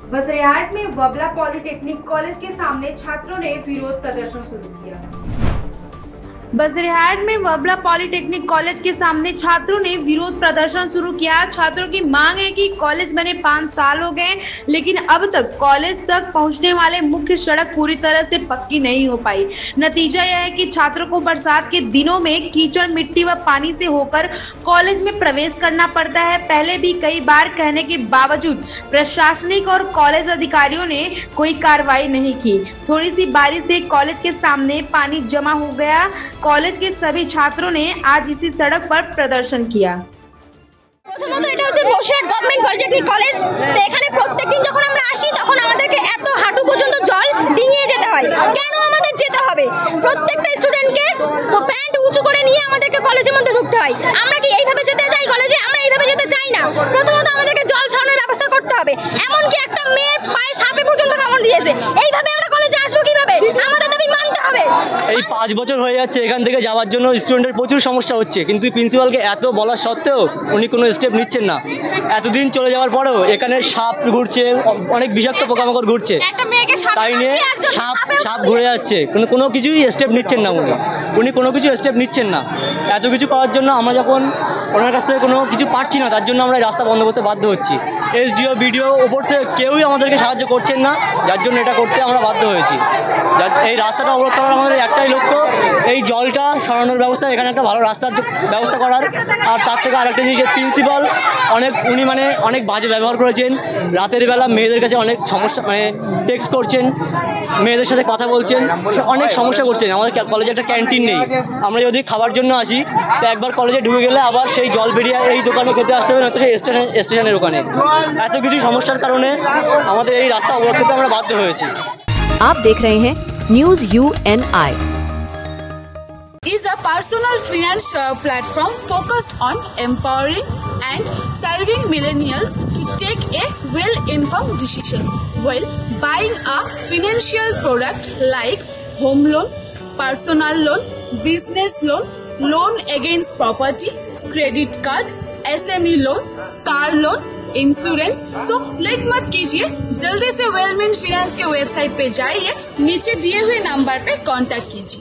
वजरेहाट में वबला polytechnic college के सामने छात्रों ने विरोध प्रदर्शन शुरू किया। बसरेहाट में वबला पॉलिटेक्निक कॉलेज के सामने छात्रों ने विरोध प्रदर्शन शुरू किया। छात्रों की मांग है कि कॉलेज बने 5 साल हो गए, लेकिन अब तक कॉलेज तक पहुंचने वाले मुख्य सड़क पूरी तरह से पक्की नहीं हो पाई। नतीजा यह है कि छात्रों को बरसात के दिनों में कीचड़, मिट्टी व पानी से होकर कॉलेज में प्रवेश करना पड़ता है। पहले भी कई बार कहने के बावजूद प्रशासनिक और कॉलेज अधिकारियों ने कोई कार्रवाई नहीं की। थोड़ी सी बारिश से कॉलेज के सामने पानी जमा हो गया। কলেজ के सभी छात्रों ने आज इसी सड़क पर प्रदर्शन किया। প্রথমত এটা হচ্ছে বসিরহাট গভর্নমেন্ট পলিটেকনিক কলেজ। তো এখানে প্রত্যেকদিন যখন আমরা আসি তখন আমাদেরকে এত হাঁটু পর্যন্ত জল ডিঙিয়ে যেতে হয়। কেন আমাদের যেতে হবে? প্রত্যেকটা স্টুডেন্টকে প্যান্ট উঁচু করে নিয়ে আমাদেরকে কলেজের মধ্যে ঢুকতে হয়। আমরা কি এইভাবে যেতে চাই কলেজে? আমরা এইভাবে যেতে চাই না। প্রথমত আমাদেরকে জল ছড়ানোর ব্যবস্থা করতে হবে। এমনকি একটা মেয়ে পায়ে সাপে পর্যন্ত কামড় দিয়েছে। এইভাবে আমরা কলেজে আসবো কিভাবে? আমাদের দাবি মানতে হবে। এই 5 বছর হয়ে যাচ্ছে এখান থেকে যাওয়ার জন্য স্টুডেন্টের প্রচুর সমস্যা হচ্ছে, কিন্তু প্রিন্সিপালকে এত বলার সত্ত্বেও উনি কোনো স্টেপ নিচ্ছেন না। এতদিন চলে যাওয়ার পরেও এখানে সাপ ঘুরছে, অনেক বিষাক্ত পোকামাকড় ঘুরছে, তাই নিয়ে সাপ ঘুরে যাচ্ছে, কোনো কিছুই স্টেপ নিচ্ছেন না উনি কোনো কিছু স্টেপ নিচ্ছেন না। এত কিছু করার জন্য আমরা যখন ওনার কাছ থেকে কোনো কিছু পাচ্ছি না, তার জন্য আমরা এই রাস্তা বন্ধ করতে বাধ্য হচ্ছি। এসডিও, বিডিও ওপর থেকে কেউই আমাদেরকে সাহায্য করছেন না, যার জন্য এটা করতে আমরা বাধ্য হয়েছি। এই রাস্তাটা অবরোধ করার আমাদের একটাই লক্ষ্য, এই জলটা সরানোর ব্যবস্থা, এখানে একটা ভালো রাস্তার ব্যবস্থা করার। আর তার থেকে আরেকটা জিনিস, প্রিন্সিপাল উনি অনেক বাজে ব্যবহার করেছেন। রাতের বেলা মেয়েদের কাছে অনেক সমস্যা, টেক্সট করছেন, মেয়েদের সাথে কথা বলছেন, অনেক সমস্যা করছেন। আমাদের কলেজে একটা ক্যান্টিন নেই, আমরা যদি খাবার জন্য আসি তো একবার কলেজে ঢুকে গেলে আবার সেই জল বেরিয়ে এই দোকানে খেতে আসতে হবে, নয়তো সেই স্টেশনের ওখানে। এত কিছু সমস্যার কারণে আমাদের এই রাস্তা অবরোধ করতে আমরা বাধ্য হয়েছি। आप देख रहे हैं news UNI is a personal finance platform focused on empowering and serving millennials to take a well-informed decision while buying a financial product like home loan, personal loan, business loan, loan against property, credit card, SME loan, car loan, insurance. So let मत कीजिए, जल्दी से वेलमेंट finance के website पे जाइए, नीचे दिए हुए नंबर पे कांटेक्ट कीजिए।